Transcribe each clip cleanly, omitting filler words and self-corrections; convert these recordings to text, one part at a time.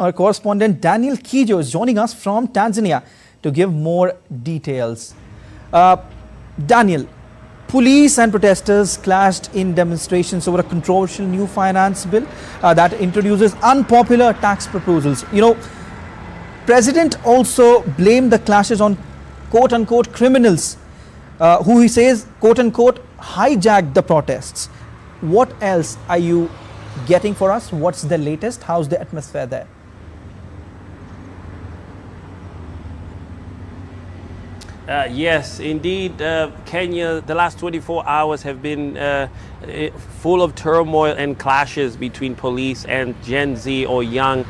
Our correspondent Daniel Kijo is joining us from Tanzania to give more details. Daniel, police and protesters clashed in demonstrations over a controversial new finance bill that introduces unpopular tax proposals. President also blamed the clashes on quote-unquote criminals who he says quote-unquote hijacked the protests. What else are you getting for us? What's the latest? How's the atmosphere there? Yes, indeed, Kenya, the last 24 hours have been full of turmoil and clashes between police and Gen Z or young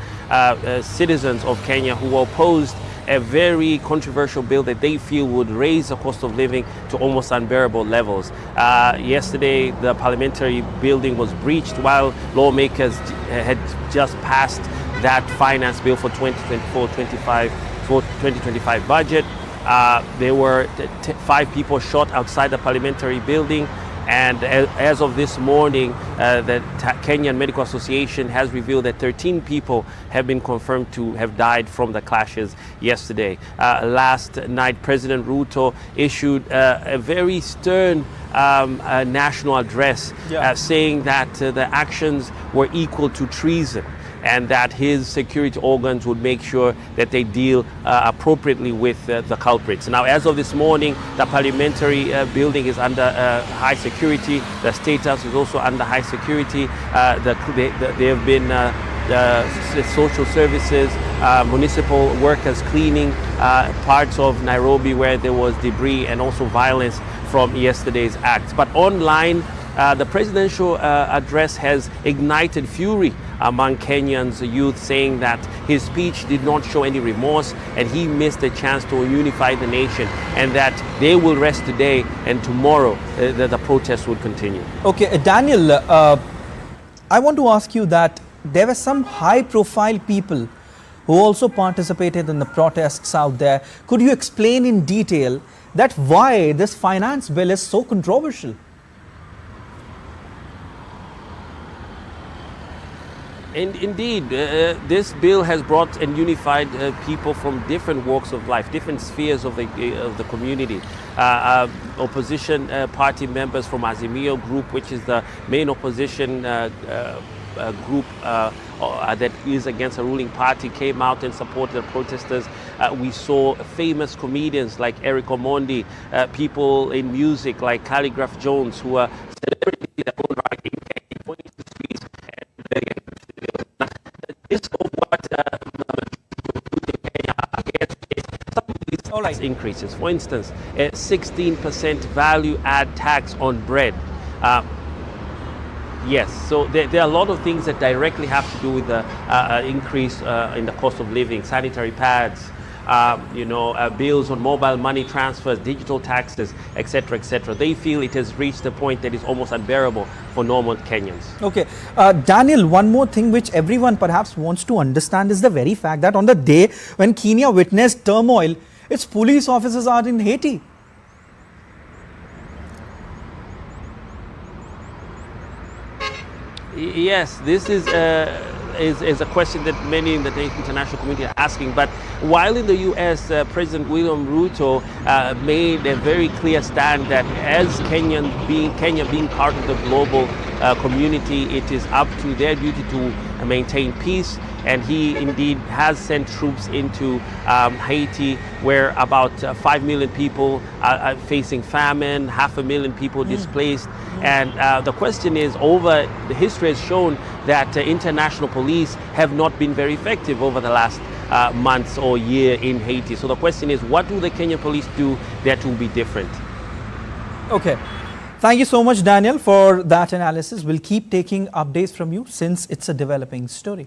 citizens of Kenya who opposed a very controversial bill that they feel would raise the cost of living to almost unbearable levels. Yesterday, the parliamentary building was breached while lawmakers had just passed that finance bill for 2024-25 budget. There were 5 people shot outside the parliamentary building, and as of this morning, the Kenyan Medical Association has revealed that 13 people have been confirmed to have died from the clashes yesterday. Last night, President Ruto issued a very stern national address saying that the actions were equal to treason, and that his security organs would make sure that they deal appropriately with the culprits. Now, as of this morning, the parliamentary building is under high security. The State House is also under high security. There have been the social services, municipal workers cleaning parts of Nairobi where there was debris and also violence from yesterday's acts. But online, the presidential address has ignited fury among Kenyans' youth, saying that his speech did not show any remorse and he missed a chance to unify the nation, and that they will rest today and tomorrow the protests will continue. Okay, Daniel, I want to ask you that there were some high-profile people who also participated in the protests out there. Could you explain in detail that why this finance bill is so controversial? And indeed, this bill has brought and unified people from different walks of life, different spheres of the community. Opposition party members from Azimio Group, which is the main opposition group that is against the ruling party, came out and supported the protesters. We saw famous comedians like Eric Omondi, people in music like Calligraph Jones, who are celebrities in their own right in Kenya, going to the streets and this of what some of these increases. For instance, a 16% value add tax on bread. Yes, so there are a lot of things that directly have to do with the increase in the cost of living, sanitary pads, bills on mobile money transfers, digital taxes, etc., etc. They feel it has reached a point that is almost unbearable for normal Kenyans. Okay, Daniel, one more thing which everyone perhaps wants to understand is the very fact that on the day when Kenya witnessed turmoil, its police officers are in Haiti. Yes, this is a question that many in the international community are asking. But while in the U.S., President William Ruto made a very clear stand that as Kenya being part of the global community, it is up to their duty to maintain peace. And he indeed has sent troops into Haiti, where about 5 million people are facing famine, 500,000 people displaced. And the question is, over the history has shown that international police have not been very effective over the last months or year in Haiti. So the question is, what do the Kenyan police do that will be different? Okay. Thank you so much, Daniel, for that analysis. We'll keep taking updates from you since it's a developing story.